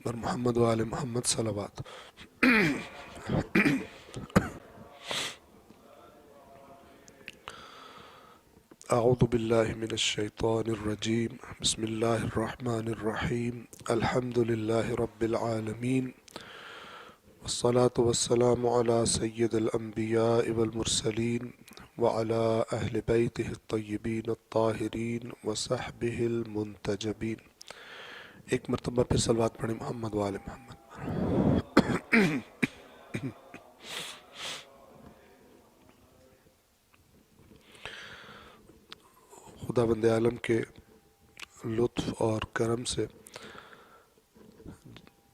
بر محمد و آل محمد صلوات۔ اعوذ باللہ من الشیطان الرجیم، بسم اللہ الرحمن الرحیم، الحمد للہ رب العالمین، والصلاة والسلام علی سید الانبیاء والمرسلین وعلی اہل بیتہ الطیبین الطاہرین وصحبہ المنتجبین۔ ایک مرتبہ پھر صلوات پڑھیں محمد و آل محمد۔ خدا بند عالم کے لطف اور کرم سے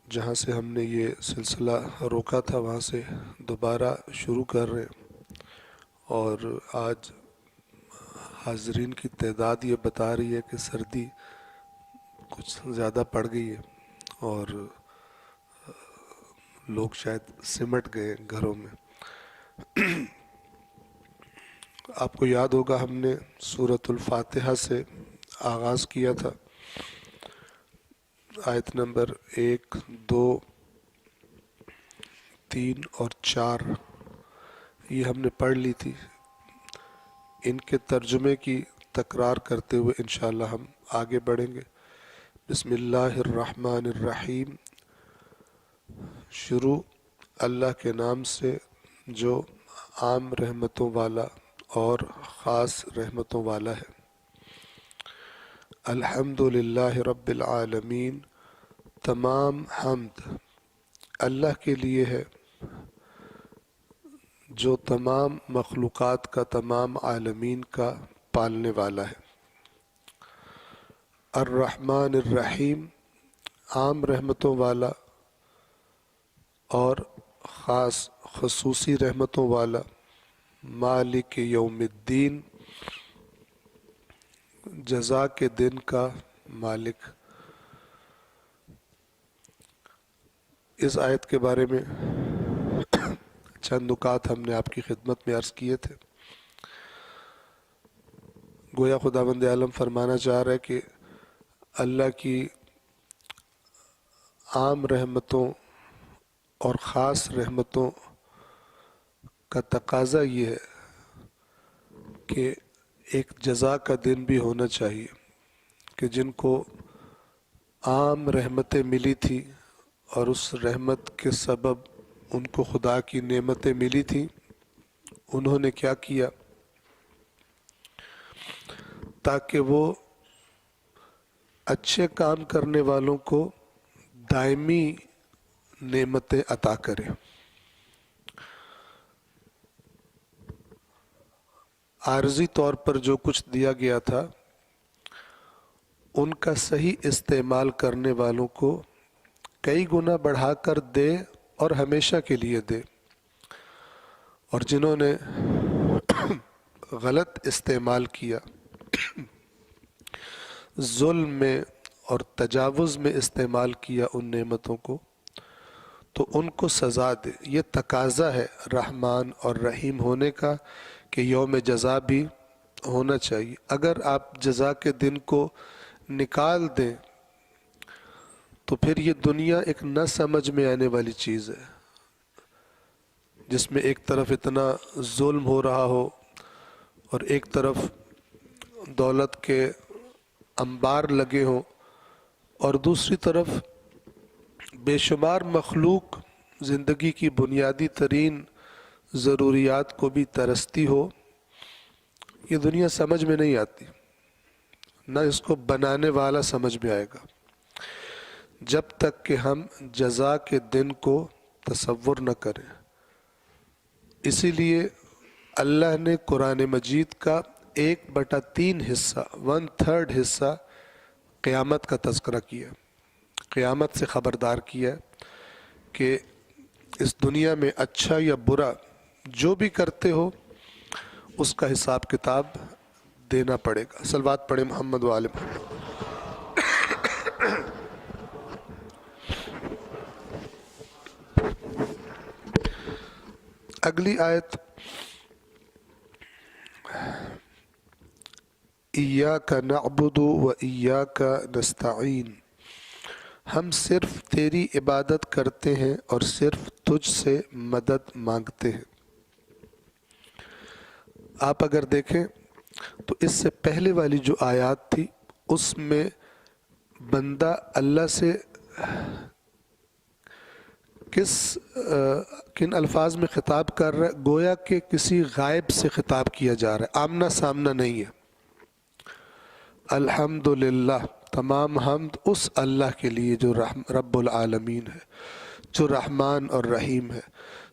جہاں سے ہم نے یہ سلسلہ روکا تھا وہاں سے دوبارہ شروع کر رہے ہیں، اور آج حاضرین کی تعداد یہ بتا رہی ہے کہ سردی کچھ زیادہ پڑ گئی ہے اور لوگ شاید سمٹ گئے گھروں میں۔ آپ کو یاد ہوگا ہم نے سورۃ الفاتحہ سے آغاز کیا تھا، آیت نمبر 1، 2، 3 اور 4 یہ ہم نے پڑھ لی تھی۔ ان کے ترجمے کی تکرار کرتے ہوئے انشاءاللہ ہم آگے بڑھیں گے۔ بسم اللہ الرحمن الرحیم، شروع اللہ کے نام سے جو عام رحمتوں والا اور خاص رحمتوں والا ہے۔ الحمد للہ رب العالمین، تمام حمد اللہ کے لیے ہے جو تمام مخلوقات کا، تمام عالمین کا پالنے والا ہے۔ الرحمن الرحیم، عام رحمتوں والا اور خاص خصوصی رحمتوں والا۔ مالک یوم الدین، جزا کے دن کا مالک۔ اس آیت کے بارے میں چند نکات ہم نے آپ کی خدمت میں عرض کیے تھے۔ گویا خداوند عالم فرمانا چاہ رہا ہے کہ اللہ کی عام رحمتوں اور خاص رحمتوں کا تقاضا یہ ہے کہ ایک جزا کا دن بھی ہونا چاہیے کہ جن کو عام رحمتیں ملی تھی اور اس رحمت کے سبب ان کو خدا کی نعمتیں ملی تھیں، انہوں نے کیا کیا تاکہ وہ اچھے کام کرنے والوں کو دائمی نعمتیں عطا کرے۔ عارضی طور پر جو کچھ دیا گیا تھا ان کا صحیح استعمال کرنے والوں کو کئی گنا بڑھا کر دے اور ہمیشہ کے لیے دے، اور جنہوں نے غلط استعمال کیا، ظلم میں اور تجاوز میں استعمال کیا ان نعمتوں کو، تو ان کو سزا دے۔ یہ تقاضا ہے رحمان اور رحیم ہونے کا کہ یوم جزا بھی ہونا چاہیے۔ اگر آپ جزا کے دن کو نکال دیں تو پھر یہ دنیا ایک نہ سمجھ میں آنے والی چیز ہے، جس میں ایک طرف اتنا ظلم ہو رہا ہو اور ایک طرف دولت کے انبار لگے ہوں، اور دوسری طرف بے شمار مخلوق زندگی کی بنیادی ترین ضروریات کو بھی ترستی ہو۔ یہ دنیا سمجھ میں نہیں آتی، نہ اس کو بنانے والا سمجھ میں آئے گا جب تک کہ ہم جزا کے دن کو تصور نہ کریں۔ اسی لیے اللہ نے قرآن مجید کا 1/3 حصہ، 1/3 حصہ قیامت کا تذکرہ کیا، قیامت سے خبردار کیا کہ اس دنیا میں اچھا یا برا جو بھی کرتے ہو اس کا حساب کتاب دینا پڑے گا۔ صلوات پڑھیں محمد و آل محمد۔ اگلی آیت ایاک نعبد و ایاک نستعین، ہم صرف تیری عبادت کرتے ہیں اور صرف تجھ سے مدد مانگتے ہیں۔ آپ اگر دیکھیں تو اس سے پہلے والی جو آیات تھی اس میں بندہ اللہ سے کن الفاظ میں خطاب کر رہا ہے؟ گویا کہ کسی غائب سے خطاب کیا جا رہا ہے، آمنا سامنا نہیں ہے۔ الحمدللہ، تمام حمد اس اللہ کے لیے جو رب العالمین ہے، جو رحمان اور رحیم ہے،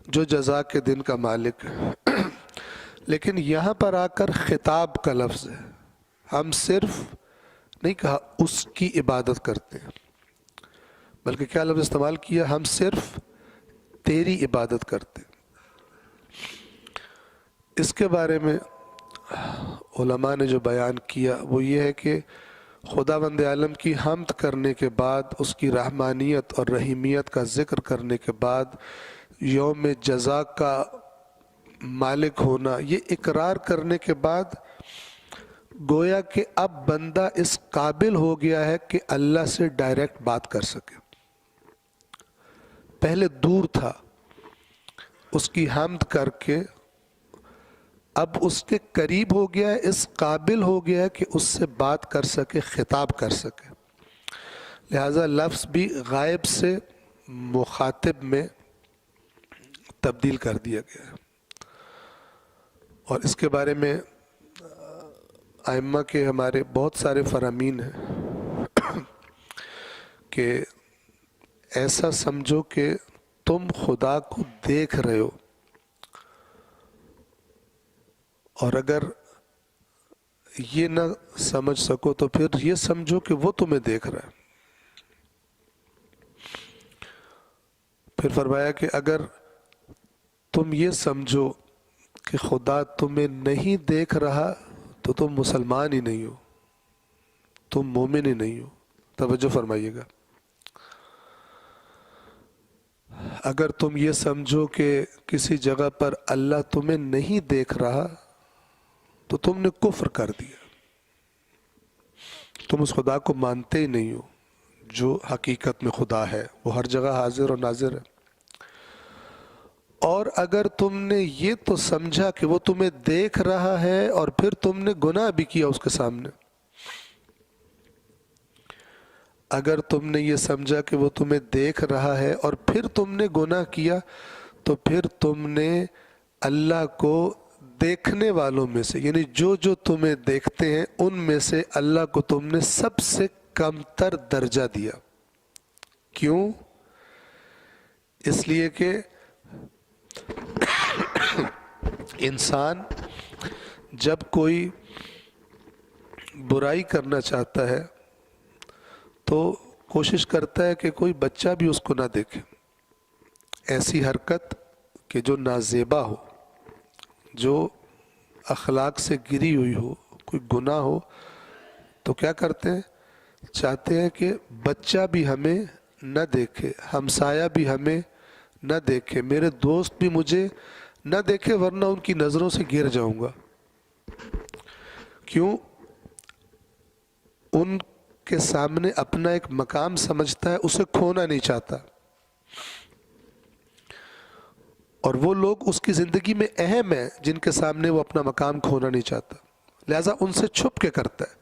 جو جزا کے دن کا مالک ہے۔ لیکن یہاں پر آ کر خطاب کا لفظ ہے، ہم صرف نہیں کہا اس کی عبادت کرتے ہیں، بلکہ کیا لفظ استعمال کیا؟ ہم صرف تیری عبادت کرتے ہیں۔ اس کے بارے میں علماء نے جو بیان کیا وہ یہ ہے کہ خداوند عالم کی حمد کرنے کے بعد، اس کی رحمانیت اور رحیمیت کا ذکر کرنے کے بعد، یوم جزا کا مالک ہونا، یہ اقرار کرنے کے بعد گویا کہ اب بندہ اس قابل ہو گیا ہے کہ اللہ سے ڈائریکٹ بات کر سکے۔ پہلے دور تھا، اس کی حمد کر کے اب اس کے قریب ہو گیا ہے، اس قابل ہو گیا ہے کہ اس سے بات کر سکے، خطاب کر سکے۔ لہٰذا لفظ بھی غائب سے مخاطب میں تبدیل کر دیا گیا ہے۔ اور اس کے بارے میں ائمہ کے ہمارے بہت سارے فرامین ہیں کہ ایسا سمجھو کہ تم خدا کو دیکھ رہے ہو، اور اگر یہ نہ سمجھ سکو تو پھر یہ سمجھو کہ وہ تمہیں دیکھ رہا ہے۔ پھر فرمایا کہ اگر تم یہ سمجھو کہ خدا تمہیں نہیں دیکھ رہا تو تم مسلمان ہی نہیں ہو، تم مومن ہی نہیں ہو۔ توجہ فرمائیے گا، اگر تم یہ سمجھو کہ کسی جگہ پر اللہ تمہیں نہیں دیکھ رہا تو تم نے کفر کر دیا، تم اس خدا کو مانتے ہی نہیں ہو جو حقیقت میں خدا ہے، وہ ہر جگہ حاضر اور ناظر ہے۔ اور اگر تم نے یہ تو سمجھا کہ وہ تمہیں دیکھ رہا ہے اور پھر تم نے گناہ بھی کیا اس کے سامنے، اگر تم نے یہ سمجھا کہ وہ تمہیں دیکھ رہا ہے اور پھر تم نے گناہ کیا تو پھر تم نے اللہ کو دیکھنے والوں میں سے، یعنی جو جو تمہیں دیکھتے ہیں ان میں سے اللہ کو تم نے سب سے کم تر درجہ دیا۔ کیوں؟ اس لیے کہ انسان جب کوئی برائی کرنا چاہتا ہے تو کوشش کرتا ہے کہ کوئی بچہ بھی اس کو نہ دیکھے، ایسی حرکت کہ جو نازیبا ہو، جو اخلاق سے گری ہوئی ہو، کوئی گناہ ہو، تو کیا کرتے ہیں؟ چاہتے ہیں کہ بچہ بھی ہمیں نہ دیکھے، ہمسایہ بھی ہمیں نہ دیکھے، میرے دوست بھی مجھے نہ دیکھے ورنہ ان کی نظروں سے گر جاؤں گا۔ کیوں؟ ان کے سامنے اپنا ایک مقام سمجھتا ہے، اسے کھونا نہیں چاہتا، اور وہ لوگ اس کی زندگی میں اہم ہیں جن کے سامنے وہ اپنا مقام کھونا نہیں چاہتا، لہٰذا ان سے چھپ کے کرتا ہے۔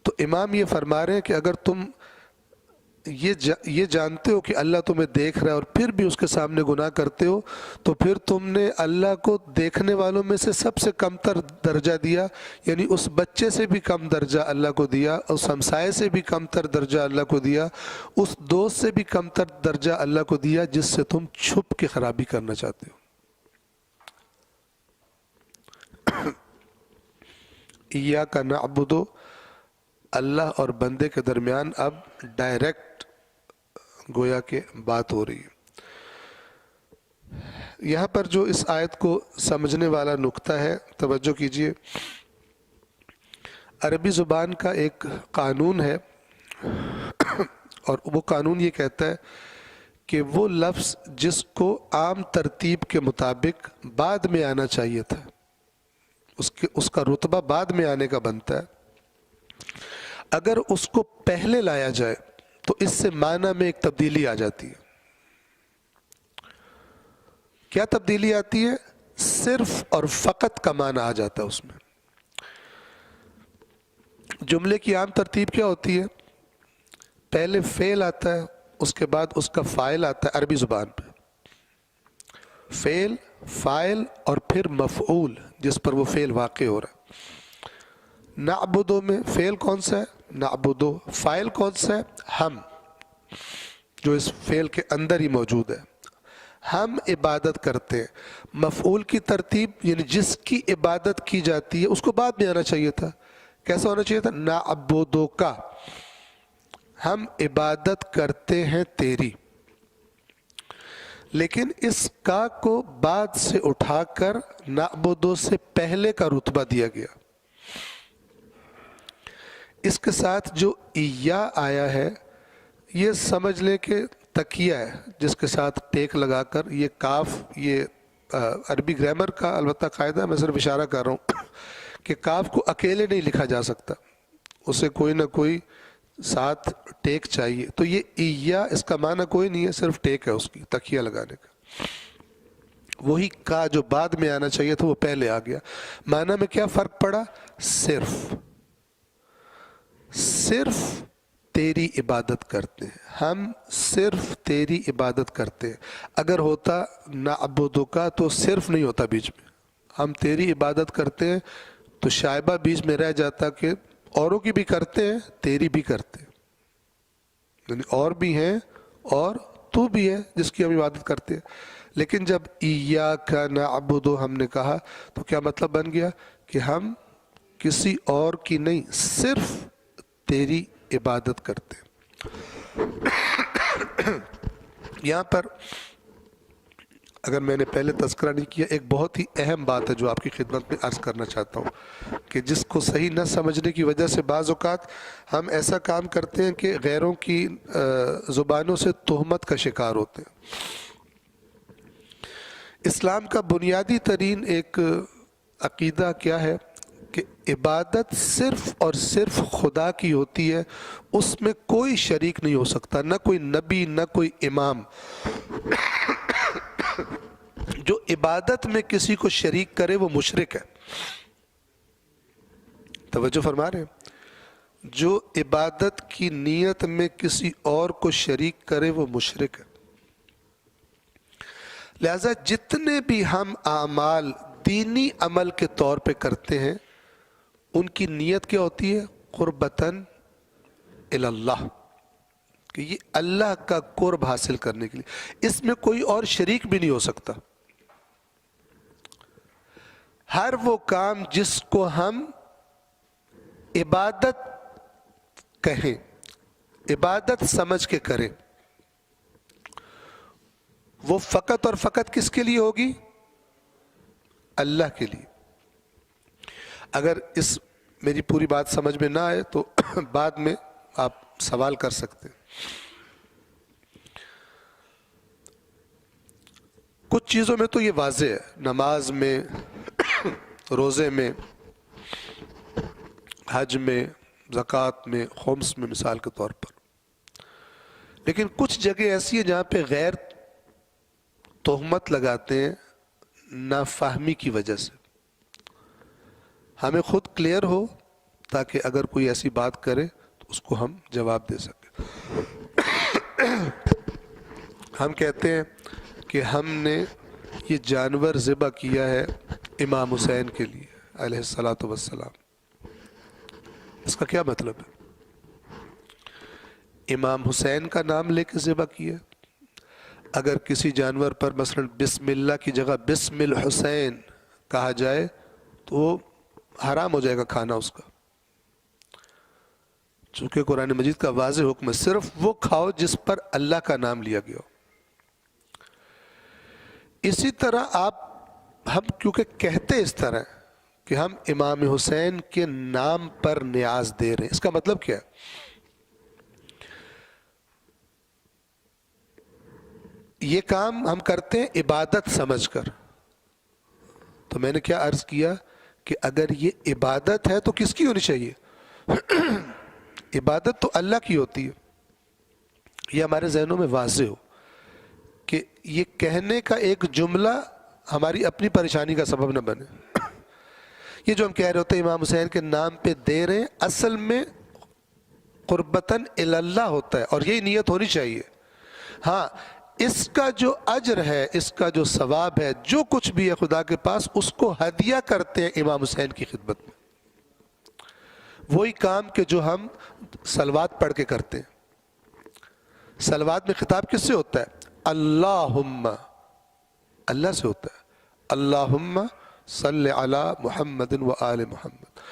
تو امام یہ فرما رہے ہیں کہ اگر تم یہ جانتے ہو کہ اللہ تمہیں دیکھ رہا ہے اور پھر بھی اس کے سامنے گناہ کرتے ہو تو پھر تم نے اللہ کو دیکھنے والوں میں سے سب سے کم تر درجہ دیا، یعنی اس بچے سے بھی کم درجہ اللہ کو دیا، اس ہمسائے سے بھی کم تر درجہ اللہ کو دیا، اس دوست سے بھی کم تر درجہ اللہ کو دیا جس سے تم چھپ کے خرابی کرنا چاہتے ہو۔ ایاک نعبد، اللہ اور بندے کے درمیان اب ڈائریکٹ گویا کہ بات ہو رہی ہے۔ یہاں پر جو اس آیت کو سمجھنے والا نقطہ ہے، توجہ کیجئے، عربی زبان کا ایک قانون ہے اور وہ قانون یہ کہتا ہے کہ وہ لفظ جس کو عام ترتیب کے مطابق بعد میں آنا چاہیے تھا، اس کا رتبہ بعد میں آنے کا بنتا ہے، اگر اس کو پہلے لایا جائے تو اس سے معنی میں ایک تبدیلی آ جاتی ہے. کیا تبدیلی آتی ہے؟ صرف اور فقط کا معنی آ جاتا ہے اس میں. جملے کی عام ترتیب کیا ہوتی ہے؟ پہلے فعل آتا ہے، اس کے بعد اس کا فاعل آتا ہے عربی زبان پہ. فعل، فاعل اور پھر مفعول جس پر وہ فعل واقع ہو رہا ہے. نعبدو میں فعل کون سا ہے؟ نعبدو. فاعل کون سا ہے؟ ہم، جو اس فعل کے اندر ہی موجود ہے. ہم عبادت کرتے ہیں. مفعول کی ترتیب یعنی جس کی عبادت کی جاتی ہے اس کو بعد میں آنا چاہیے تھا. کیسا ہونا چاہیے تھا؟ نعبدو کا، ہم عبادت کرتے ہیں تیری. لیکن اس کا کو بعد سے اٹھا کر نعبدو سے پہلے کا رتبہ دیا گیا. اس کے ساتھ جو ایا آیا ہے یہ سمجھ لیں کہ تکیہ ہے جس کے ساتھ ٹیک لگا کر یہ کاف، یہ عربی گرامر کا البتہ قاعدہ، میں صرف اشارہ کر رہا ہوں کہ کاف کو اکیلے نہیں لکھا جا سکتا، اسے کوئی نہ کوئی ساتھ ٹیک چاہیے. تو یہ ایا اس کا معنی کوئی نہیں ہے، صرف ٹیک ہے اس کی، تکیہ لگانے کا. وہی کا جو بعد میں آنا چاہیے تھا وہ پہلے آ گیا. معنی میں کیا فرق پڑا؟ صرف تیری عبادت کرتے ہیں، ہم صرف تیری عبادت کرتے ہیں. اگر ہوتا نعبدو کا تو صرف نہیں ہوتا بیچ میں، ہم تیری عبادت کرتے ہیں تو شائبہ بیچ میں رہ جاتا کہ اوروں کی بھی کرتے ہیں تیری بھی کرتے ہیں، یعنی اور بھی ہیں اور تو بھی ہے جس کی ہم عبادت کرتے ہیں. لیکن جب ایاک نعبد ہم نے کہا تو کیا مطلب بن گیا کہ ہم کسی اور کی نہیں، صرف تیری عبادت کرتے ہیں. یہاں پر اگر میں نے پہلے تذکرہ نہیں کیا، ایک بہت ہی اہم بات ہے جو آپ کی خدمت میں عرض کرنا چاہتا ہوں کہ جس کو صحیح نہ سمجھنے کی وجہ سے بعض اوقات ہم ایسا کام کرتے ہیں کہ غیروں کی زبانوں سے تہمت کا شکار ہوتے ہیں. اسلام کا بنیادی ترین ایک عقیدہ کیا ہے کہ عبادت صرف اور صرف خدا کی ہوتی ہے، اس میں کوئی شریک نہیں ہو سکتا، نہ کوئی نبی نہ کوئی امام. جو عبادت میں کسی کو شریک کرے وہ مشرک ہے. توجہ فرما رہے ہیں؟ جو عبادت کی نیت میں کسی اور کو شریک کرے وہ مشرک ہے. لہذا جتنے بھی ہم اعمال دینی عمل کے طور پہ کرتے ہیں ان کی نیت کیا ہوتی ہے؟ قربتاً الی اللہ، کہ یہ اللہ کا قرب حاصل کرنے کے لیے. اس میں کوئی اور شریک بھی نہیں ہو سکتا. ہر وہ کام جس کو ہم عبادت کہیں، عبادت سمجھ کے کریں، وہ فقط اور فقط کس کے لیے ہوگی؟ اللہ کے لیے. اگر اس میری پوری بات سمجھ میں نہ آئے تو بعد میں آپ سوال کر سکتے ہیں. کچھ چیزوں میں تو یہ واضح ہے، نماز میں، روزے میں، حج میں، زکوٰۃ میں، خمس میں مثال کے طور پر. لیکن کچھ جگہ ایسی ہیں جہاں پہ غیر تہمت لگاتے ہیں نافہمی کی وجہ سے. ہمیں خود کلیئر ہو تاکہ اگر کوئی ایسی بات کرے تو اس کو ہم جواب دے سکیں. ہم کہتے ہیں کہ ہم نے یہ جانور ذبح کیا ہے امام حسین کے لیے علیہ الصلاۃ والسلام. اس کا کیا مطلب ہے؟ امام حسین کا نام لے کے ذبح کیا. اگر کسی جانور پر مثلا بسم اللہ کی جگہ بسم الحسین کہا جائے تو وہ حرام ہو جائے گا کھانا اس کا، چونکہ قرآن مجید کا واضح حکم ہے صرف وہ کھاؤ جس پر اللہ کا نام لیا گیا ہو. اسی طرح ہم کیونکہ کہتے اس طرح کہ ہم امام حسین کے نام پر نیاز دے رہے ہیں، اس کا مطلب کیا ہے؟ یہ کام ہم کرتے ہیں عبادت سمجھ کر. تو میں نے کیا عرض کیا کہ اگر یہ عبادت ہے تو کس کی ہونی چاہیے؟ عبادت تو اللہ کی ہوتی ہے. یہ ہمارے ذہنوں میں واضح ہو کہ یہ کہنے کا ایک جملہ ہماری اپنی پریشانی کا سبب نہ بنے. یہ جو ہم کہہ رہے ہوتے ہیں امام حسین کے نام پہ دے رہے ہیں، اصل میں قربتاً اللہ ہوتا ہے، اور یہی نیت ہونی چاہیے. ہاں، اس کا جو اجر ہے، اس کا جو ثواب ہے، جو کچھ بھی ہے خدا کے پاس، اس کو ہدیہ کرتے ہیں امام حسین کی خدمت میں. وہی کام کہ جو ہم صلوات پڑھ کے کرتے ہیں. صلوات میں خطاب کس سے ہوتا ہے؟ اللہم، اللہ سے ہوتا ہے. اللہم صلی علی محمد و آل محمد،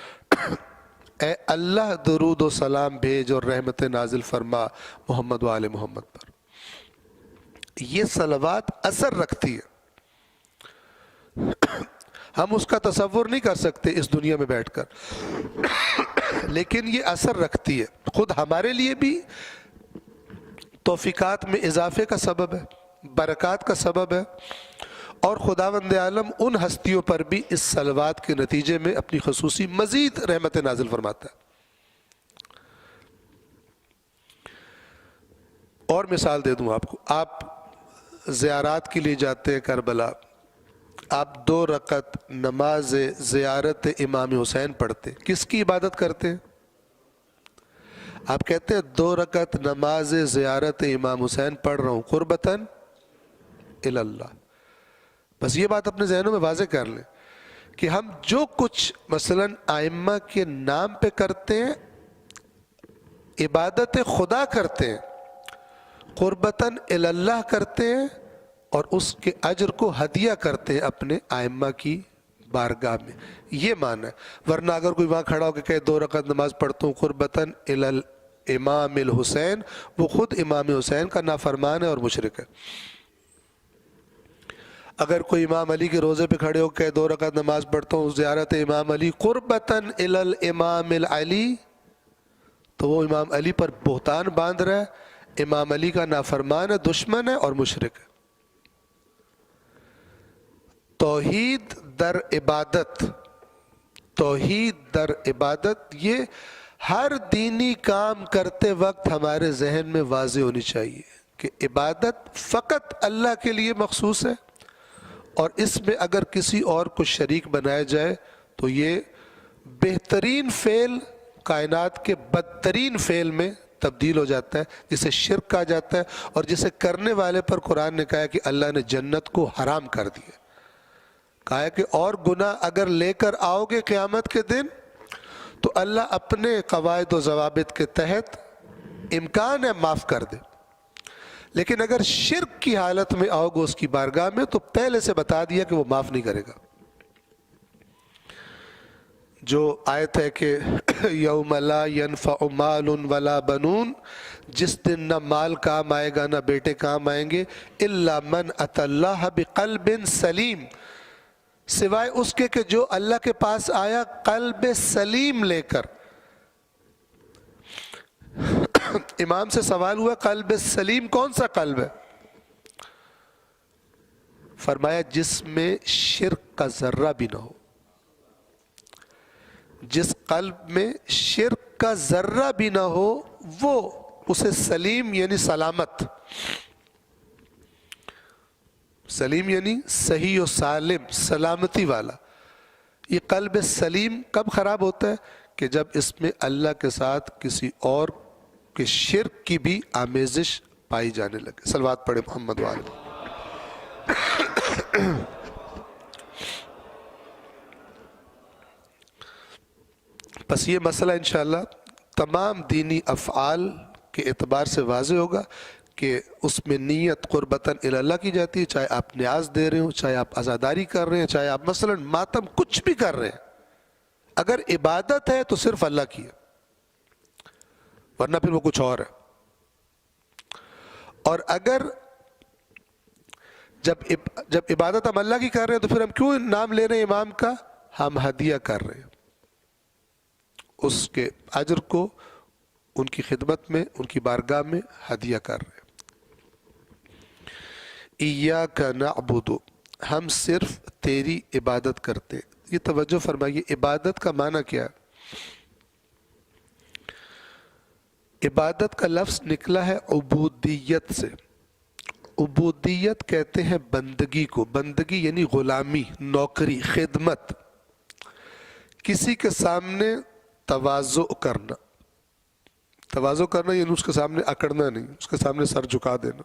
اے اللہ درود و سلام بھیج اور رحمت نازل فرما محمد و آل محمد پر. یہ صلوات اثر رکھتی ہے. ہم اس کا تصور نہیں کر سکتے اس دنیا میں بیٹھ کر، لیکن یہ اثر رکھتی ہے. خود ہمارے لیے بھی توفیقات میں اضافے کا سبب ہے، برکات کا سبب ہے، اور خداوند عالم ان ہستیوں پر بھی اس صلوات کے نتیجے میں اپنی خصوصی مزید رحمت نازل فرماتا ہے. اور مثال دے دوں آپ کو. آپ زیارات کے لیے جاتے ہیں کربلا، آپ 2 رکعت نماز زیارت امام حسین پڑھتے، کس کی عبادت کرتے ہیں؟ آپ کہتے ہیں 2 رکعت نماز زیارت امام حسین پڑھ رہا ہوں قربتاً اللہ. بس یہ بات اپنے ذہنوں میں واضح کر لیں کہ ہم جو کچھ مثلاً ائمہ کے نام پہ کرتے ہیں، عبادت خدا کرتے ہیں، قربتاً اللہ کرتے ہیں، اور اس کے اجر کو ہدیہ کرتے ہیں اپنے ائمہ کی بارگاہ میں. یہ معنی ہے. ورنہ اگر کوئی وہاں کھڑا ہو کے کہے 2 رکعت نماز پڑھتا ہوں قربتاً امام الحسین، وہ خود امام حسین کا نافرمان ہے اور مشرک ہے. اگر کوئی امام علی کے روزے پہ کھڑے ہو کے 2 رکعت نماز پڑھتا ہوں زیارت امام علی قربتاً الامام العلی، تو وہ امام علی پر بہتان باندھ رہا ہے، امام علی کا نافرمان ہے، دشمن ہے اور مشرک ہے. توحید در عبادت، توحید در عبادت، یہ ہر دینی کام کرتے وقت ہمارے ذہن میں واضح ہونی چاہیے کہ عبادت فقط اللہ کے لیے مخصوص ہے، اور اس میں اگر کسی اور کو شریک بنایا جائے تو یہ بہترین فعل کائنات کے بدترین فعل میں تبدیل ہو جاتا ہے، جسے شرک کہا جاتا ہے، اور جسے کرنے والے پر قرآن نے کہا ہے کہ اللہ نے جنت کو حرام کر دیا. کہا ہے کہ اور گناہ اگر لے کر آؤ گے قیامت کے دن تو اللہ اپنے قواعد و ضوابط کے تحت امکان ہے معاف کر دے، لیکن اگر شرک کی حالت میں آؤ گے اس کی بارگاہ میں تو پہلے سے بتا دیا کہ وہ معاف نہیں کرے گا. جو آیت ہے کہ یوم لا ینفع مال ولا بنون، جس دن نہ مال کام آئے گا نہ بیٹے کام آئیں گے، الا من اتی اللہ بقلب سلیم، سوائے اس کے کہ جو اللہ کے پاس آیا قلب سلیم لے کر. امام سے سوال ہوا قلب سلیم کون سا قلب ہے؟ فرمایا جس میں شرک کا ذرہ بھی نہ ہو. جس قلب میں شرک کا ذرہ بھی نہ ہو وہ اسے سلیم یعنی سلامت، سلیم یعنی صحیح و سالم، سلامتی والا. یہ قلب سلیم کب خراب ہوتا ہے؟ کہ جب اس میں اللہ کے ساتھ کسی اور کے شرک کی بھی آمیزش پائی جانے لگے. صلوات پڑھے محمد وآلہ. بس یہ مسئلہ انشاءاللہ تمام دینی افعال کے اعتبار سے واضح ہوگا کہ اس میں نیت قربتاً اللہ کی جاتی ہے، چاہے آپ نیاز دے رہے ہوں، چاہے آپ عزاداری کر رہے ہیں، چاہے آپ مثلاً ماتم کچھ بھی کر رہے ہیں، اگر عبادت ہے تو صرف اللہ کی ہے، ورنہ پھر وہ کچھ اور ہے. اور اگر جب عبادت ہم اللہ کی کر رہے ہیں تو پھر ہم کیوں نام لے رہے ہیں امام کا؟ ہم ہدیہ کر رہے ہیں اس کے اجر کو، ان کی خدمت میں، ان کی بارگاہ میں ہدیہ کر رہے ہیں. ایاک نعبد، ہم صرف تیری عبادت کرتے. یہ توجہ فرمائیے، عبادت کا معنی کیا ہے؟ عبادت کا لفظ نکلا ہے عبودیت سے. عبودیت کہتے ہیں بندگی کو. بندگی یعنی غلامی، نوکری، خدمت، کسی کے سامنے تواضع کرنا. تواضع کرنا یعنی اس کے سامنے اکڑنا نہیں، اس کے سامنے سر جھکا دینا.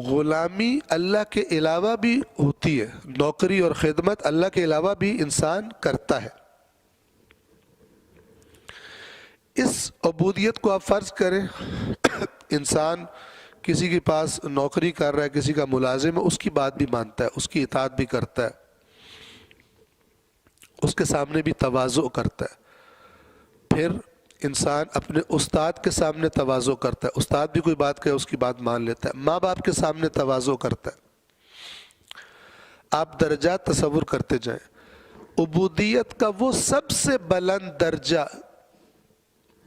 غلامی اللہ کے علاوہ بھی ہوتی ہے، نوکری اور خدمت اللہ کے علاوہ بھی انسان کرتا ہے. اس عبودیت کو آپ فرض کریں انسان کسی کے پاس نوکری کر رہا ہے، کسی کا ملازم ہے، اس کی بات بھی مانتا ہے، اس کی اطاعت بھی کرتا ہے، اس کے سامنے بھی تواضع کرتا ہے. پھر انسان اپنے استاد کے سامنے تواضع کرتا ہے، استاد بھی کوئی بات کہے اس کی بات مان لیتا ہے. ماں باپ کے سامنے تواضع کرتا ہے. آپ درجات تصور کرتے جائیں. عبودیت کا وہ سب سے بلند درجہ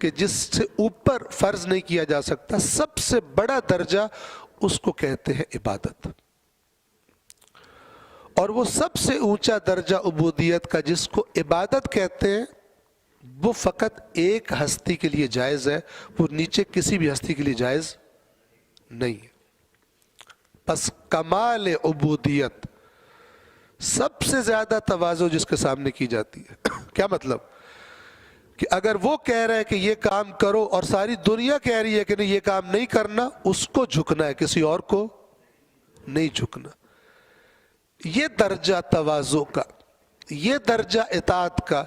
کہ جس سے اوپر فرض نہیں کیا جا سکتا، سب سے بڑا درجہ، اس کو کہتے ہیں عبادت. اور وہ سب سے اونچا درجہ عبودیت کا جس کو عبادت کہتے ہیں، وہ فقط ایک ہستی کے لیے جائز ہے، وہ نیچے کسی بھی ہستی کے لیے جائز نہیں ہے. پس کمال عبودیت، سب سے زیادہ تواضع جس کے سامنے کی جاتی ہے. کیا مطلب؟ کہ اگر وہ کہہ رہا ہے کہ یہ کام کرو اور ساری دنیا کہہ رہی ہے کہ نہیں یہ کام نہیں کرنا، اس کو جھکنا ہے، کسی اور کو نہیں جھکنا. یہ درجہ تواضع کا، یہ درجہ اطاعت کا،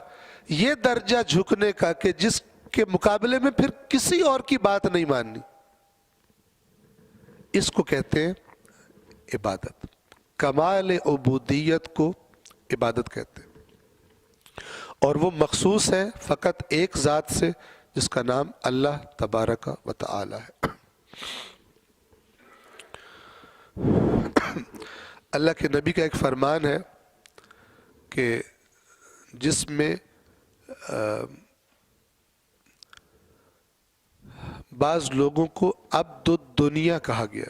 یہ درجہ جھکنے کا کہ جس کے مقابلے میں پھر کسی اور کی بات نہیں ماننی، اس کو کہتے ہیں عبادت. کمال عبودیت کو عبادت کہتے ہیں. اور وہ مخصوص ہے فقط ایک ذات سے جس کا نام اللہ تبارک و تعالی ہے. اللہ کے نبی کا ایک فرمان ہے کہ جس میں بعض لوگوں کو عبد الدنیا کہا گیا.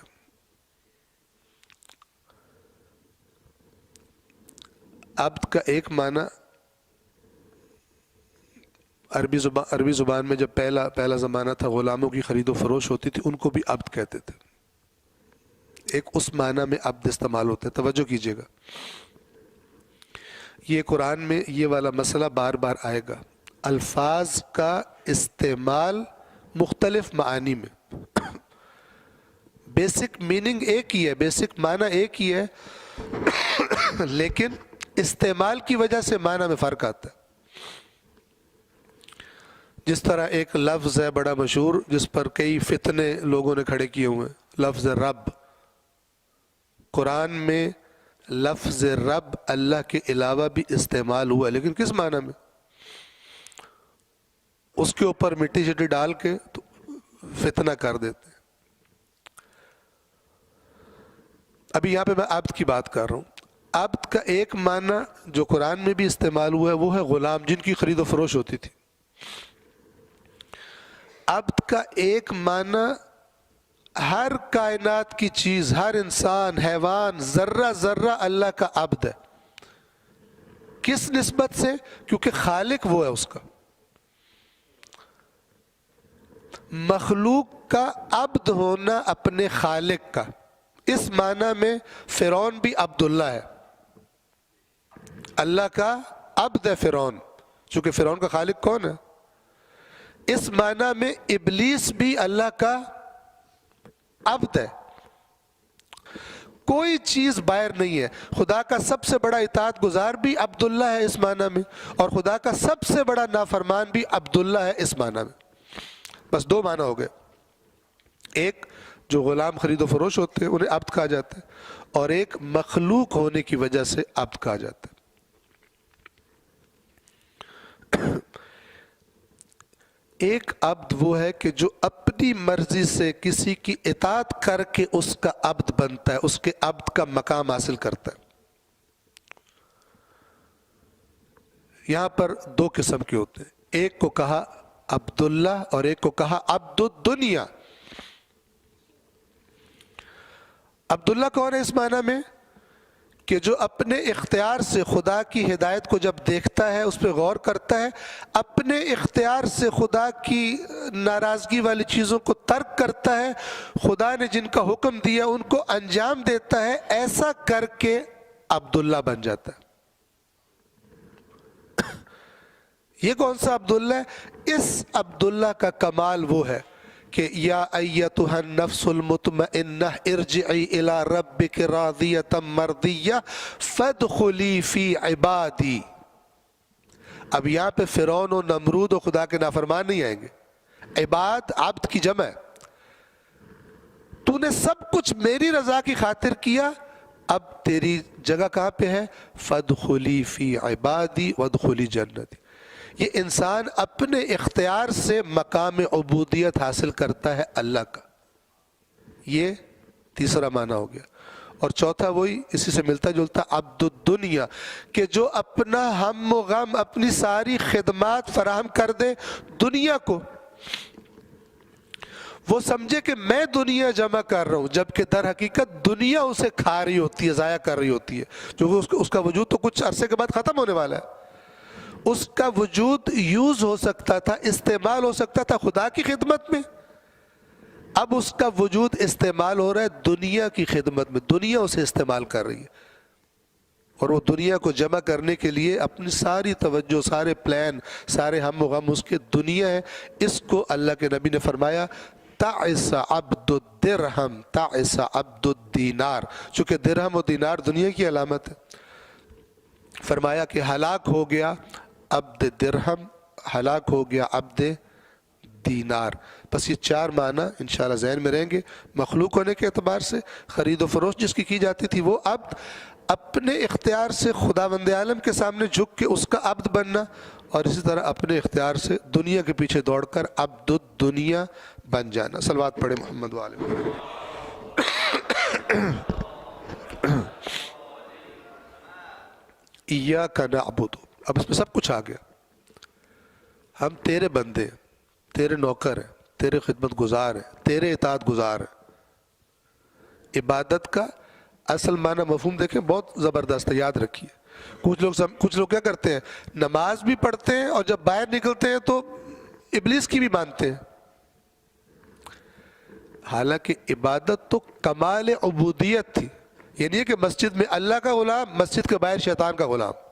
عبد کا ایک معنی عربی زبان میں جب پہلا زمانہ تھا، غلاموں کی خرید و فروش ہوتی تھی، ان کو بھی عبد کہتے تھے. ایک اس معنی میں عبد استعمال ہوتا ہے. توجہ کیجئے گا، یہ قرآن میں یہ والا مسئلہ بار بار آئے گا. الفاظ کا استعمال مختلف معانی میں، بیسک میننگ ایک ہی ہے، بیسک معنی ایک ہی ہے، لیکن استعمال کی وجہ سے معنی میں فرق آتا ہے. جس طرح ایک لفظ ہے بڑا مشہور جس پر کئی فتنے لوگوں نے کھڑے کیے ہوئے ہیں، لفظ رب. قرآن میں لفظ رب اللہ کے علاوہ بھی استعمال ہوا ہے، لیکن کس معنی میں؟ اس کے اوپر مٹی شٹی ڈال کے تو فتنہ کر دیتے ہیں. ابھی یہاں پہ میں عبد کی بات کر رہا ہوں. عبد کا ایک معنی جو قرآن میں بھی استعمال ہوا ہے وہ ہے غلام، جن کی خرید و فروش ہوتی تھی. عبد کا ایک معنی ہر کائنات کی چیز، ہر انسان، حیوان، ذرہ ذرہ اللہ کا عبد ہے. کس نسبت سے؟ کیونکہ خالق وہ ہے اس کا. مخلوق کا عبد ہونا اپنے خالق کا، اس معنی میں فرعون بھی عبداللہ ہے، اللہ کا عبد ہے فرعون، چونکہ فرعون کا خالق کون ہے؟ اس معنی میں ابلیس بھی اللہ کا عبد ہے. کوئی چیز باہر نہیں ہے. خدا کا سب سے بڑا اطاعت گزار بھی عبداللہ ہے اس معنی میں، اور خدا کا سب سے بڑا نافرمان بھی عبداللہ ہے اس معنی میں. بس دو معنی ہو گئے. ایک جو غلام خرید و فروش ہوتے ہیں انہیں عبد کہا جاتا ہے، اور ایک مخلوق ہونے کی وجہ سے عبد کہا جاتا ہے. ایک عبد وہ ہے کہ جو اپنی مرضی سے کسی کی اطاعت کر کے اس کا عبد بنتا ہے، اس کے عبد کا مقام حاصل کرتا ہے. یہاں پر دو قسم کے ہوتے ہیں، ایک کو کہا عبداللہ اور ایک کو کہا عبد الدنیا. عبداللہ کون ہے اس معنی میں؟ کہ جو اپنے اختیار سے خدا کی ہدایت کو جب دیکھتا ہے اس پہ غور کرتا ہے، اپنے اختیار سے خدا کی ناراضگی والی چیزوں کو ترک کرتا ہے، خدا نے جن کا حکم دیا ان کو انجام دیتا ہے، ایسا کر کے عبداللہ بن جاتا ہے۔ یہ کون سا عبداللہ ہے؟ اس عبداللہ کا کمال وہ ہے کہ یا ایتھا النفس المطمئنہ ارجعی الی ربک راضیۃ مرضیہ فادخلی فی عبادی۔ اب یہاں پہ فرعون و نمرود و خدا کے نافرمان نہیں آئیں گے، عباد عبد کی جمع ہے۔ تو نے سب کچھ میری رضا کی خاطر کیا، اب تیری جگہ کہاں پہ ہے؟ فادخلی فی عبادی وادخلی جنتی۔ یہ انسان اپنے اختیار سے مقام عبودیت حاصل کرتا ہے اللہ کا، یہ تیسرا معنی ہو گیا۔ اور چوتھا وہی اسی سے ملتا جلتا عبد الدنیا، کہ جو اپنا ہم و غم، اپنی ساری خدمات فراہم کر دے دنیا کو، وہ سمجھے کہ میں دنیا جمع کر رہا ہوں، جبکہ در حقیقت دنیا اسے کھا رہی ہوتی ہے، ضائع کر رہی ہوتی ہے، جو اس کا وجود تو کچھ عرصے کے بعد ختم ہونے والا ہے۔ اس کا وجود یوز ہو سکتا تھا، استعمال ہو سکتا تھا خدا کی خدمت میں، اب اس کا وجود استعمال ہو رہا ہے دنیا کی خدمت میں، دنیا اسے استعمال کر رہی ہے، اور وہ دنیا کو جمع کرنے کے لیے اپنی ساری توجہ، سارے پلان، سارے ہم و غم اس کے دنیا ہے۔ اس کو اللہ کے نبی نے فرمایا تعس عبد الدرہم تعس عبد الدینار، چونکہ درہم و دینار دنیا کی علامت ہے، فرمایا کہ ہلاک ہو گیا عبد درہم، ہلاک ہو گیا عبد دینار۔ بس یہ چار معنی انشاءاللہ ذہن میں رہیں گے۔ مخلوق ہونے کے اعتبار سے خرید و فروخت جس کی جاتی تھی وہ عبد، اپنے اختیار سے خداوند عالم کے سامنے جھک کے اس کا عبد بننا، اور اسی طرح اپنے اختیار سے دنیا کے پیچھے دوڑ کر عبد الدنیا بن جانا۔ صلوات پڑھے محمد و آل محمد۔ ایاک نعبد، اب اس میں سب کچھ آ گیا، ہم تیرے بندے ہیں، تیرے نوکر ہیں، تیرے خدمت گزار ہیں، تیرے اطاعت گزار ہیں۔ عبادت کا اصل معنی مفہوم دیکھیں بہت زبردست ہے، یاد رکھیے۔ کچھ لوگ کیا کرتے ہیں، نماز بھی پڑھتے ہیں اور جب باہر نکلتے ہیں تو ابلیس کی بھی مانتے ہیں، حالانکہ عبادت تو کمال عبودیت تھی، یہ نہیں ہے کہ مسجد میں اللہ کا غلام، مسجد کے باہر شیطان کا غلام۔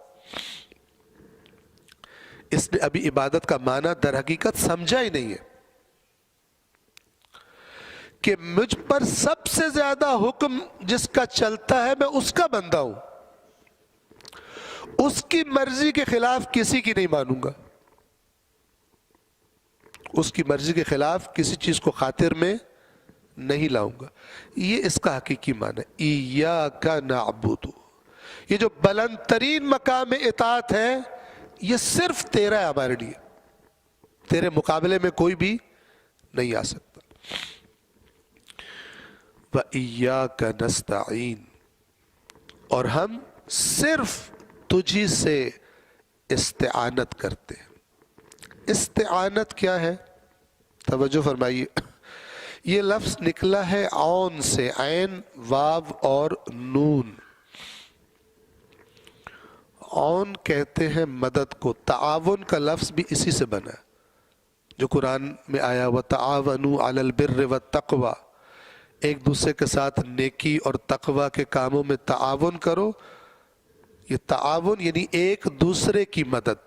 اس نے ابھی عبادت کا معنی در حقیقت سمجھا ہی نہیں ہے کہ مجھ پر سب سے زیادہ حکم جس کا چلتا ہے میں اس کا بندہ ہوں، اس کی مرضی کے خلاف کسی کی نہیں مانوں گا، اس کی مرضی کے خلاف کسی چیز کو خاطر میں نہیں لاؤں گا۔ یہ اس کا حقیقی معنی ہے، ایاک نعبد۔ یہ جو بلند ترین مقام اطاعت ہے یہ صرف تیرا ہے، ہمارے لیے تیرے مقابلے میں کوئی بھی نہیں آ سکتا۔ وَإِيَّاكَ نَسْتَعِينُ، اور ہم صرف تجھی سے استعانت کرتے ہیں۔ استعانت کیا ہے؟ توجہ فرمائیے، یہ لفظ نکلا ہے عون سے، عین، واو اور نون۔ عون کہتے ہیں مدد کو، تعاون کا لفظ بھی اسی سے بنا ہے جو قرآن میں آیا وَتَعَاوَنُوا عَلَى الْبِرِّ وَالتَّقْوَى، ایک دوسرے کے ساتھ نیکی اور تقوی کے کاموں میں تعاون کرو۔ یہ تعاون یعنی ایک دوسرے کی مدد۔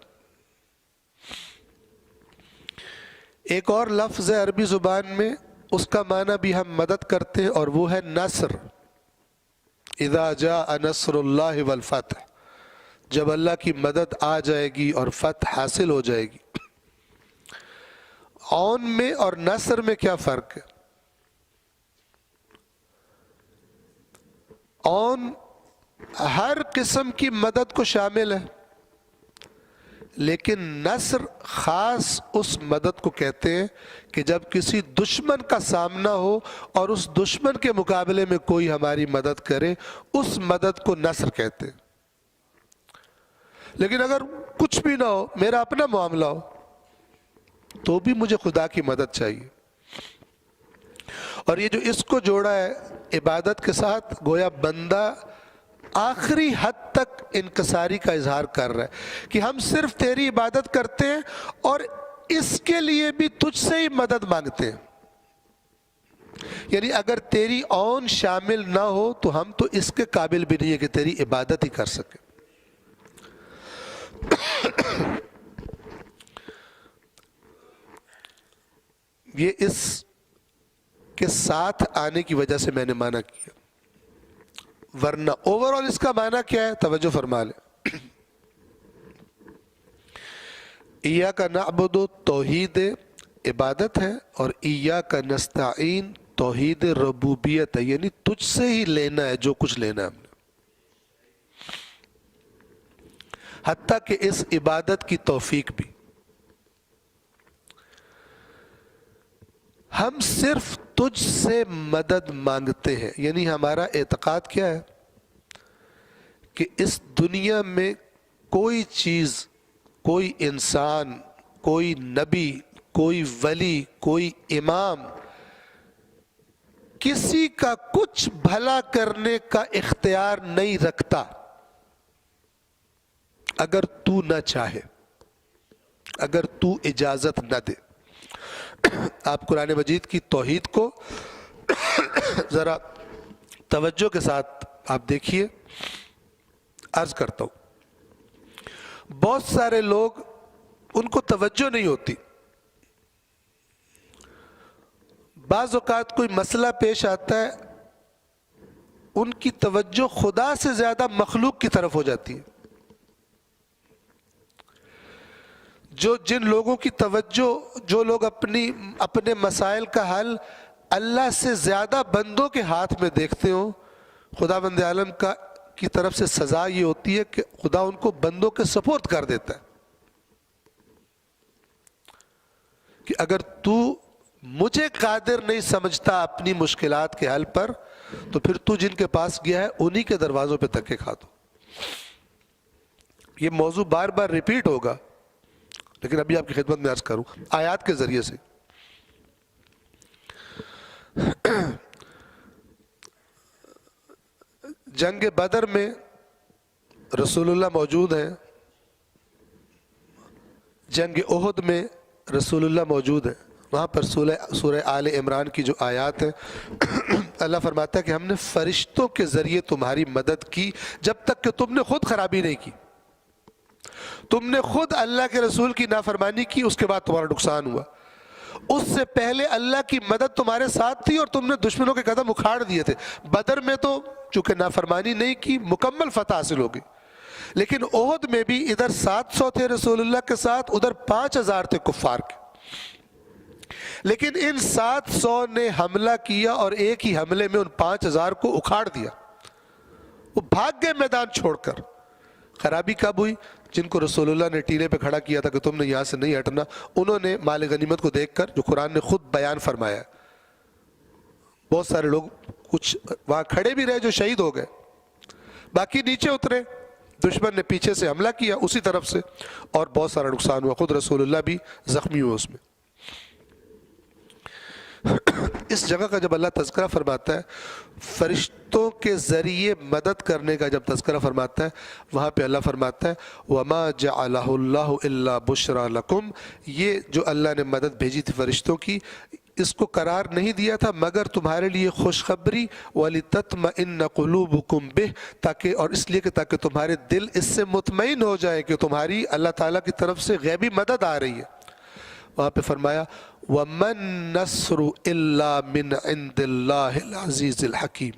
ایک اور لفظ ہے عربی زبان میں، اس کا معنی بھی ہم مدد کرتے ہیں، اور وہ ہے نصر۔ اذا جاء نصر اللہ والفتح، جب اللہ کی مدد آ جائے گی اور فتح حاصل ہو جائے گی۔ عون میں اور نصر میں کیا فرق ہے؟ عون ہر قسم کی مدد کو شامل ہے، لیکن نصر خاص اس مدد کو کہتے ہیں کہ جب کسی دشمن کا سامنا ہو اور اس دشمن کے مقابلے میں کوئی ہماری مدد کرے، اس مدد کو نصر کہتے ہیں۔ لیکن اگر کچھ بھی نہ ہو، میرا اپنا معاملہ ہو، تو بھی مجھے خدا کی مدد چاہیے۔ اور یہ جو اس کو جوڑا ہے عبادت کے ساتھ، گویا بندہ آخری حد تک انکساری کا اظہار کر رہا ہے کہ ہم صرف تیری عبادت کرتے ہیں اور اس کے لیے بھی تجھ سے ہی مدد مانگتے ہیں. یعنی اگر تیری اون شامل نہ ہو تو ہم تو اس کے قابل بھی نہیں ہے کہ تیری عبادت ہی کر سکیں. یہ اس کے ساتھ آنے کی وجہ سے میں نے معنی کیا، ورنہ اوورآل اس کا معنی کیا ہے؟ توجہ فرما لیں. ایاک نعبد توحید عبادت ہے اور ایاک نستعین توحید ربوبیت ہے، یعنی تجھ سے ہی لینا ہے جو کچھ لینا ہے ہم نے. حتیٰ کہ اس عبادت کی توفیق بھی ہم صرف تجھ سے مدد مانگتے ہیں. یعنی ہمارا اعتقاد کیا ہے کہ اس دنیا میں کوئی چیز، کوئی انسان، کوئی نبی، کوئی ولی، کوئی امام کسی کا کچھ بھلا کرنے کا اختیار نہیں رکھتا اگر تو نہ چاہے، اگر تو اجازت نہ دے. آپ قرآن مجید کی توحید کو ذرا توجہ کے ساتھ آپ دیکھیے. عرض کرتا ہوں بہت سارے لوگ ان کو توجہ نہیں ہوتی. بعض اوقات کوئی مسئلہ پیش آتا ہے، ان کی توجہ خدا سے زیادہ مخلوق کی طرف ہو جاتی ہے. جن لوگوں کی توجہ، جو لوگ اپنے مسائل کا حل اللہ سے زیادہ بندوں کے ہاتھ میں دیکھتے ہوں، خدا بند عالم کی طرف سے سزا یہ ہوتی ہے کہ خدا ان کو بندوں کے سپورٹ کر دیتا ہے کہ اگر تو مجھے قادر نہیں سمجھتا اپنی مشکلات کے حل پر تو پھر تو جن کے پاس گیا ہے انہی کے دروازوں پہ دھکے کھا دو. یہ موضوع بار بار ریپیٹ ہوگا لیکن ابھی آپ کی خدمت میں عرض کروں آیات کے ذریعے سے. جنگ بدر میں رسول اللہ موجود ہیں، جنگ احد میں رسول اللہ موجود ہیں. وہاں پر سورہ آل عمران کی جو آیات ہیں اللہ فرماتا ہے کہ ہم نے فرشتوں کے ذریعے تمہاری مدد کی جب تک کہ تم نے خود خرابی نہیں کی. تم نے خود اللہ کے رسول کی نافرمانی کی، اس کے بعد تمہارا نقصان ہوا. اس سے پہلے اللہ کی مدد تمہارے ساتھ تھی اور تم نے دشمنوں کے قدم اکھاڑ دیے تھے. بدر میں تو چونکہ نافرمانی نہیں کی مکمل فتح حاصل ہوگی، لیکن احد میں بھی ادھر 700 تھے رسول اللہ کے ساتھ، ادھر 5000 تھے کفار کے. لیکن ان 700 نے حملہ کیا اور ایک ہی حملے میں ان 5000 کو اکھاڑ دیا. وہ بھاگ گئے میدان چھوڑ کر. خرابی کب ہوئی؟ جن کو رسول اللہ نے ٹیلے پہ کھڑا کیا تھا کہ تم نے یہاں سے نہیں ہٹنا، انہوں نے مال غنیمت کو دیکھ کر، جو قرآن نے خود بیان فرمایا، بہت سارے لوگ کچھ وہاں کھڑے بھی رہے جو شہید ہو گئے، باقی نیچے اترے. دشمن نے پیچھے سے حملہ کیا اسی طرف سے اور بہت سارا نقصان ہوا، خود رسول اللہ بھی زخمی ہوئے اس میں. اس جگہ کا جب اللہ تذکرہ فرماتا ہے، فرشتوں کے ذریعے مدد کرنے کا جب تذکرہ فرماتا ہے، وہاں پہ اللہ فرماتا ہے وَمَا جَعَلَهُ اللَّهُ إِلَّا بُشْرَى لَكُمْ. یہ جو اللہ نے مدد بھیجی تھی فرشتوں کی، اس کو قرار نہیں دیا تھا مگر تمہارے لیے خوشخبری وَلِتَطْمَئِنَّ قُلُوبُكُمْ بِهِ، تاکہ اور اس لیے کہ تاکہ تمہارے دل اس سے مطمئن ہو جائیں کہ تمہاری اللہ تعالیٰ کی طرف سے غیبی مدد آ رہی ہے. وہاں پہ فرمایا وَمَن نَّصْرُ إِلَّا مِنْ عِنْدِ اللَّهِ الْعَزِيزِ الْحَكِيمِ.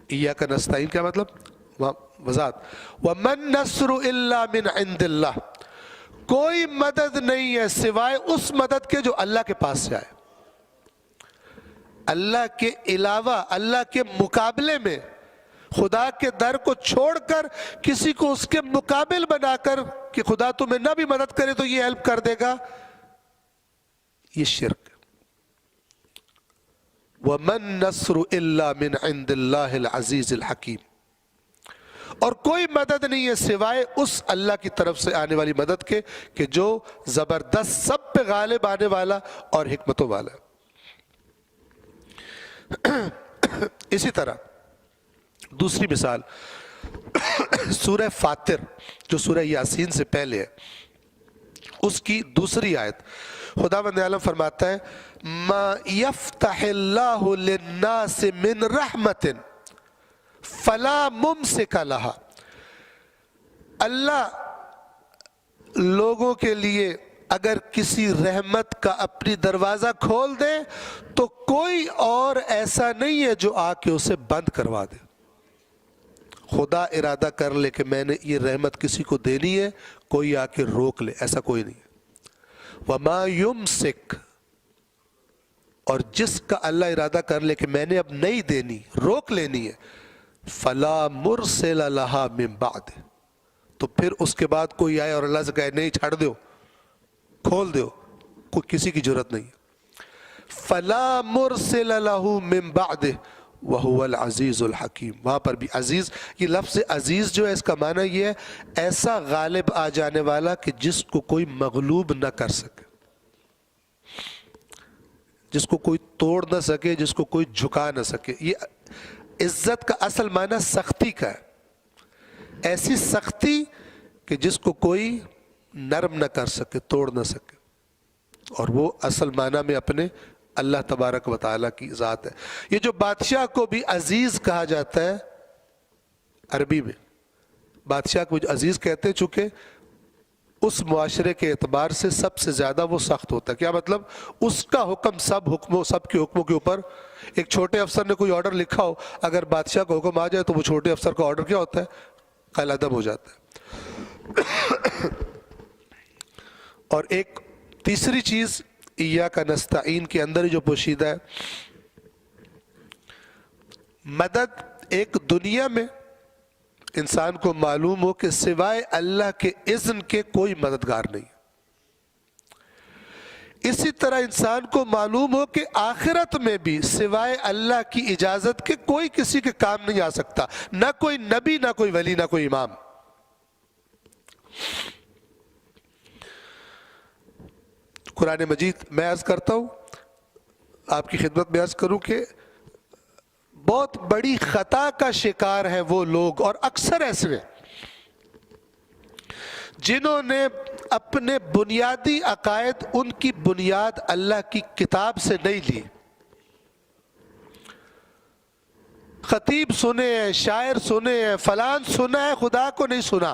ایاک نستعین کیا مطلب؟ وضاحت. وَمَن نَّصْرُ إِلَّا مِنْ عِنْدِ اللَّهِ، کوئی مدد نہیں ہے سوائے اس مدد کے جو اللہ کے پاس سے آئے. اللہ کے علاوہ، اللہ کے مقابلے میں خدا کے در کو چھوڑ کر کسی کو اس کے مقابل بنا کر کہ خدا تمہیں نہ بھی مدد کرے تو یہ ہیلپ کر دے گا، یہ شرک. وَمَن نَّصْرُ إِلَّا مِنْ عِنْدِ اللَّهِ الْعَزِيزِ الْحَكِيمِ. اور کوئی مدد نہیں ہے سوائے اس اللہ کی طرف سے آنے والی مدد کے کہ جو زبردست، سب پہ غالب آنے والا اور حکمتوں والا ہے. اسی طرح دوسری مثال سورہ فاتر جو سورہ یاسین سے پہلے ہے، اس کی دوسری آیت خداوند عالم فرماتا ہے ما یفتح اللہ للناس من رحمت فلا ممسک لہا، اللہ لوگوں کے لیے اگر کسی رحمت کا اپنی دروازہ کھول دے تو کوئی اور ایسا نہیں ہے جو آ کے اسے بند کروا دے۔ خدا ارادہ کر لے کہ میں نے یہ رحمت کسی کو دینی ہے، کوئی آ کے روک لے، ایسا کوئی نہیں ہے۔ وَمَا يُمْسِكْ، اور جس کا اللہ ارادہ کر لے کہ میں نے اب نہیں دینی، روک لینی ہے، فَلَا مُرْسِلَ لَهَا مِن بَعْدِ، تو پھر اس کے بعد کوئی آئے اور اللہ سے کہے نہیں چھڑ دو، کھول دو، کوئی کسی کی جرت نہیں۔ فَلَا مُرْسِلَ لَهُ مِن بَعْدِ وَهُوَ الْعَزِيزُ الْحَكِيمُ، وہاں پر بھی عزیز، یہ لفظ عزیز جو ہے اس کا معنی یہ ہے ایسا غالب آ جانے والا کہ جس کو کوئی مغلوب نہ کر سکے، جس کو کوئی توڑ نہ سکے، جس کو کوئی جھکا نہ سکے۔ یہ عزت کا اصل معنی سختی کا ہے، ایسی سختی کہ جس کو کوئی نرم نہ کر سکے، توڑ نہ سکے، اور وہ اصل معنی میں اپنے اللہ تبارک و تعالیٰ کی ذات ہے۔ یہ جو بادشاہ کو بھی عزیز کہا جاتا ہے عربی میں، بادشاہ کو عزیز کہتے ہیں چونکہ اس معاشرے کے اعتبار سے سب سے زیادہ وہ سخت ہوتا ہے۔ کیا مطلب؟ اس کا حکم سب کے حکموں کے اوپر، ایک چھوٹے افسر نے کوئی آرڈر لکھا ہو، اگر بادشاہ کا حکم آ جائے تو وہ چھوٹے افسر کا آرڈر کیا ہوتا ہے؟ قائل عدم ہو جاتا ہے۔ اور ایک تیسری چیز ایاک نستعین کے اندر جو پوشیدہ ہے، مدد ایک دنیا میں انسان کو معلوم ہو کہ سوائے اللہ کے اذن کے کوئی مددگار نہیں، اسی طرح انسان کو معلوم ہو کہ آخرت میں بھی سوائے اللہ کی اجازت کے کوئی کسی کے کام نہیں آ سکتا، نہ کوئی نبی، نہ کوئی ولی، نہ کوئی امام۔ قرآن مجید میں عرض کرتا ہوں، آپ کی خدمت میں عرض کروں کہ بہت بڑی خطا کا شکار ہیں وہ لوگ، اور اکثر ایسے ہیں جنہوں نے اپنے بنیادی عقائد، ان کی بنیاد اللہ کی کتاب سے نہیں لی۔ خطیب سنے ہیں، شاعر سنے ہیں، فلان سنا ہے، خدا کو نہیں سنا۔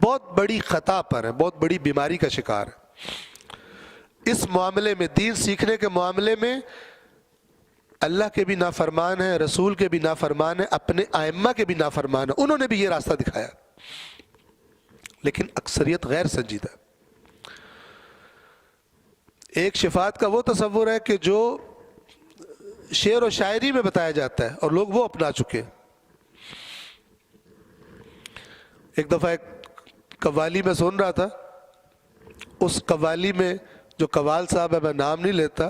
بہت بڑی خطا پر ہے، بہت بڑی بیماری کا شکار ہے۔ اس معاملے میں، دین سیکھنے کے معاملے میں اللہ کے بھی نافرمان ہیں، رسول کے بھی نافرمان ہیں، اپنے ائمہ کے بھی نافرمان ہیں، انہوں نے بھی یہ راستہ دکھایا، لیکن اکثریت غیر سنجیدہ۔ ایک شفاعت کا وہ تصور ہے کہ جو شعر و شاعری میں بتایا جاتا ہے اور لوگ وہ اپنا چکے۔ ایک دفعہ ایک قوالی میں سن رہا تھا، اس قوالی میں جو قوال صاحب ہے، میں نام نہیں لیتا،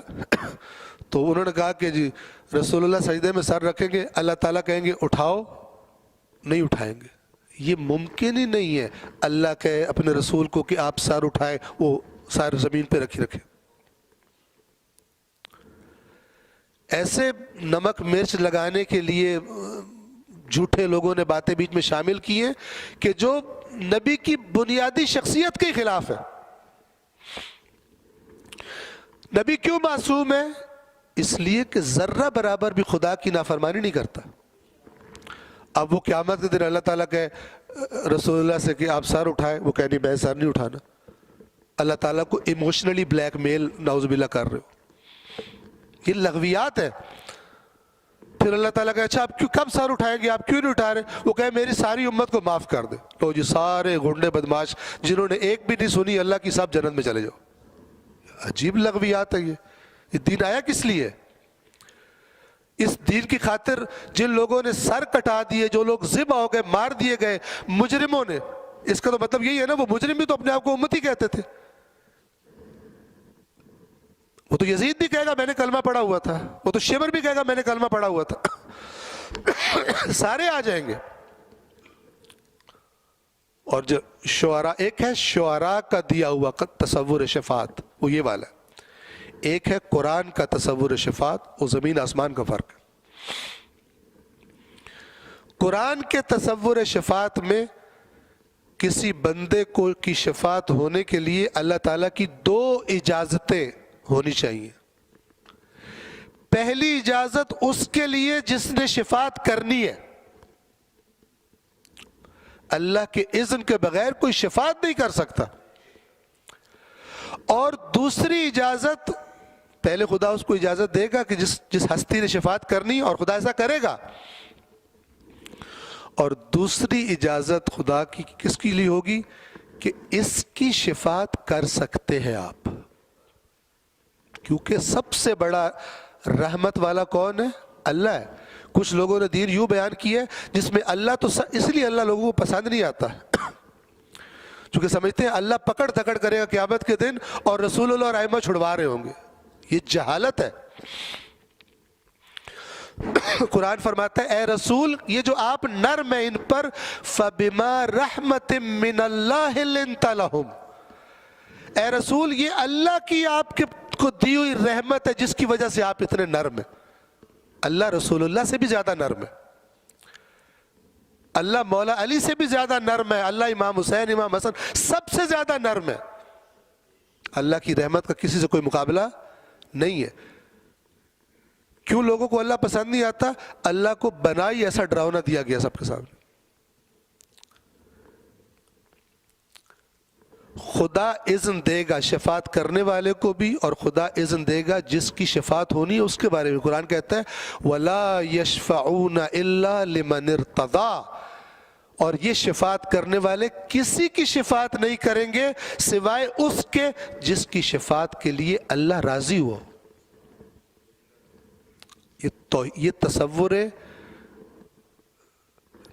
تو انہوں نے کہا کہ جی رسول اللہ سجدے میں سر رکھیں گے، اللہ تعالیٰ کہیں گے اٹھاؤ، نہیں اٹھائیں گے۔ یہ ممکن ہی نہیں ہے اللہ کہے اپنے رسول کو کہ آپ سر اٹھائیں، وہ سر زمین پہ رکھے۔ ایسے نمک مرچ لگانے کے لیے جھوٹے لوگوں نے باتیں بیچ میں شامل کی ہیں کہ جو نبی کی بنیادی شخصیت کے خلاف ہے۔ نبی کیوں معصوم ہے؟ اس لیے کہ ذرہ برابر بھی خدا کی نافرمانی نہیں کرتا۔ اب وہ قیامت کے دن اللہ تعالیٰ کہے رسول اللہ سے کہ آپ سر اٹھائیں، وہ کہہ نہیں میں سر نہیں اٹھانا، اللہ تعالیٰ کو ایموشنلی بلیک میل نعوذ باللہ کر رہے ہو، یہ لغویات ہے۔ پھر اللہ تعالیٰ کہے اچھا آپ کب سر اٹھائیں گے، آپ کیوں نہیں اٹھا رہے؟ وہ کہے میری ساری امت کو معاف کر دے۔ تو جی سارے گنڈے بدماش جنہوں نے ایک بھی نہیں سنی اللہ کی، سب جنت میں چلے جاؤ۔ عجیب لغویات ہے یہ دین آیا کس لیے؟ اس دین کی خاطر جن لوگوں نے سر کٹا دیے، جو لوگ ذبح ہو گئے، مار دیے گئے مجرموں نے، اس کا تو مطلب یہی ہے نا، وہ مجرم بھی تو اپنے آپ کو امتی کہتے تھے۔ وہ تو یزید بھی کہے گا میں نے کلمہ پڑھا ہوا تھا، وہ تو شمر بھی کہے گا میں نے کلمہ پڑھا ہوا تھا، سارے آ جائیں گے۔ اور جو شعراء، ایک ہے شعراء کا دیا ہوا تصور شفاعت، وہ یہ والا ہے، ایک ہے قرآن کا تصور شفاعت، وہ زمین آسمان کا فرق ہے۔ قرآن کے تصور شفاعت میں کسی بندے کو کی شفاعت ہونے کے لیے اللہ تعالیٰ کی 2 اجازتیں ہونی چاہیے۔ پہلی اجازت اس کے لیے جس نے شفاعت کرنی ہے، اللہ کے اذن کے بغیر کوئی شفاعت نہیں کر سکتا۔ اور دوسری اجازت، پہلے خدا اس کو اجازت دے گا کہ جس ہستی نے شفاعت کرنی، اور خدا ایسا کرے گا۔ اور دوسری اجازت خدا کی کس کے لیے ہوگی کہ اس کی شفاعت کر سکتے ہیں آپ، کیونکہ سب سے بڑا رحمت والا کون ہے؟ اللہ ہے۔ کچھ لوگوں نے دین یوں بیان کیا ہے جس میں اللہ تو اس لیے اللہ لوگوں کو پسند نہیں آتا چونکہ سمجھتے ہیں اللہ پکڑ دھکڑ کرے گا قیامت کے دن اور رسول اللہ اور ائمہ چھڑوا رہے ہوں گے۔ یہ جہالت ہے۔ قرآن فرماتا ہے اے رسول یہ جو آپ نرم ہیں ان پر، فَبِمَا رَحْمَةٍ مِّنَ اللَّهِ لِنْتَ لَهُمْ، اے رسول یہ اللہ کی آپ کو دی ہوئی رحمت ہے جس کی وجہ سے آپ اتنے نرم ہیں۔ اللہ رسول اللہ سے بھی زیادہ نرم ہے، اللہ مولا علی سے بھی زیادہ نرم ہے، اللہ امام حسین امام حسن سب سے زیادہ نرم ہے۔ اللہ کی رحمت کا کسی سے کوئی مقابلہ نہیں ہے۔ کیوں لوگوں کو اللہ پسند نہیں آتا؟ اللہ کو بنا ہی ایسا ڈراؤنا دیا گیا سب کے سامنے۔ خدا اذن دے گا شفاعت کرنے والے کو بھی، اور خدا اذن دے گا جس کی شفاعت ہونی ہے اس کے بارے میں۔ قرآن کہتا ہے وَلَا يَشْفَعُونَ إِلَّا لِمَنِ ارْتَضَىٰ، اور یہ شفاعت کرنے والے کسی کی شفاعت نہیں کریں گے سوائے اس کے جس کی شفاعت کے لیے اللہ راضی ہو۔ یہ تصور ہے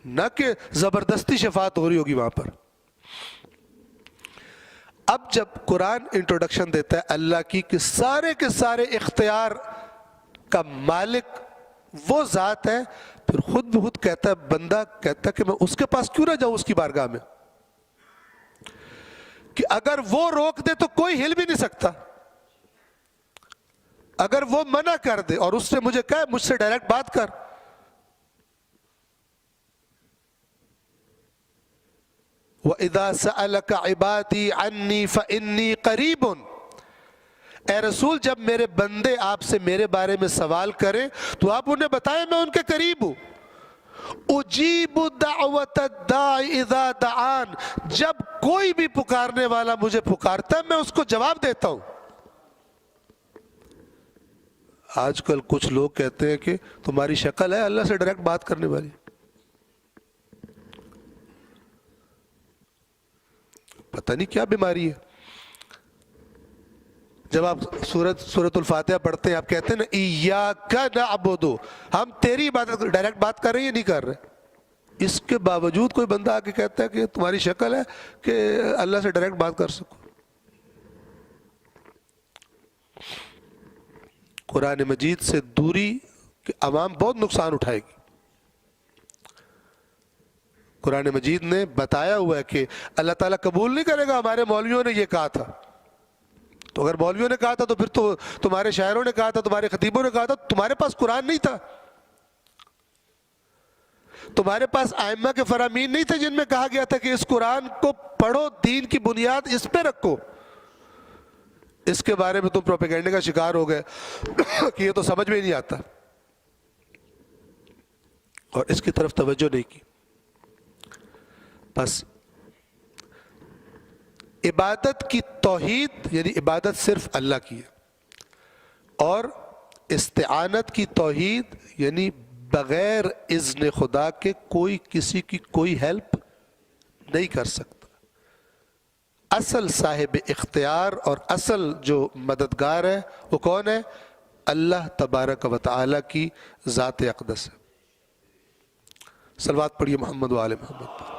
نہ کہ زبردستی شفاعت ہو رہی ہوگی وہاں پر۔ اب جب قرآن انٹروڈکشن دیتا ہے اللہ کی کہ سارے کے سارے اختیار کا مالک وہ ذات ہے، پھر خود بخود کہتا ہے بندہ کہتا ہے کہ میں اس کے پاس کیوں نہ جاؤں اس کی بارگاہ میں، کہ اگر وہ روک دے تو کوئی ہل بھی نہیں سکتا، اگر وہ منع کر دے اور اس نے مجھے کہا مجھ سے ڈائریکٹ بات کر۔ وَإِذَا سَأَلَكَ عِبَادِي عَنِّي فَإِنِّي قَرِيبٌ، اے رسول جب میرے بندے آپ سے میرے بارے میں سوال کریں تو آپ انہیں بتائیں میں ان کے قریب ہوں۔ اجیب دعوت الداعی اذا دعان، جب کوئی بھی پکارنے والا مجھے پکارتا ہے میں اس کو جواب دیتا ہوں۔ آج کل کچھ لوگ کہتے ہیں کہ تمہاری شکل ہے اللہ سے ڈائریکٹ بات کرنے والی، پتہ نہیں کیا بیماری ہے۔ جب آپ سورۃ الفاتحہ پڑھتے ہیں آپ کہتے ہیں نا ایاک نعبد، ہم تیری عبادت ڈائریکٹ بات کر رہے ہیں یا نہیں کر رہے؟ اس کے باوجود کوئی بندہ آ کے کہتا ہے کہ تمہاری شکل ہے کہ اللہ سے ڈائریکٹ بات کر سکو۔ قرآن مجید سے دوری کہ عوام بہت نقصان اٹھائے گی۔ قرآن مجید نے بتایا ہوا ہے کہ اللہ تعالیٰ قبول نہیں کرے گا ہمارے مولویوں نے یہ کہا تھا، تو اگر مولویوں نے کہا تھا تو پھر تو تمہارے شاعروں نے کہا تھا، تمہارے خطیبوں نے کہا تھا، تمہارے پاس قرآن نہیں تھا، تمہارے پاس ائمہ کے فرامین نہیں تھے جن میں کہا گیا تھا کہ اس قرآن کو پڑھو، دین کی بنیاد اس پہ رکھو۔ اس کے بارے میں تم پروپیگنڈے کا شکار ہو گئے کہ یہ تو سمجھ میں نہیں آتا، اور اس کی طرف توجہ نہیں کی۔ بس عبادت کی توحید یعنی عبادت صرف اللہ کی ہے، اور استعانت کی توحید یعنی بغیر اذن خدا کے کوئی کسی کی کوئی ہیلپ نہیں کر سکتا۔ اصل صاحب اختیار اور اصل جو مددگار ہے وہ کون ہے؟ اللہ تبارک و تعالی کی ذات اقدس ہے۔ صلوات پڑھیے محمد و آل محمد۔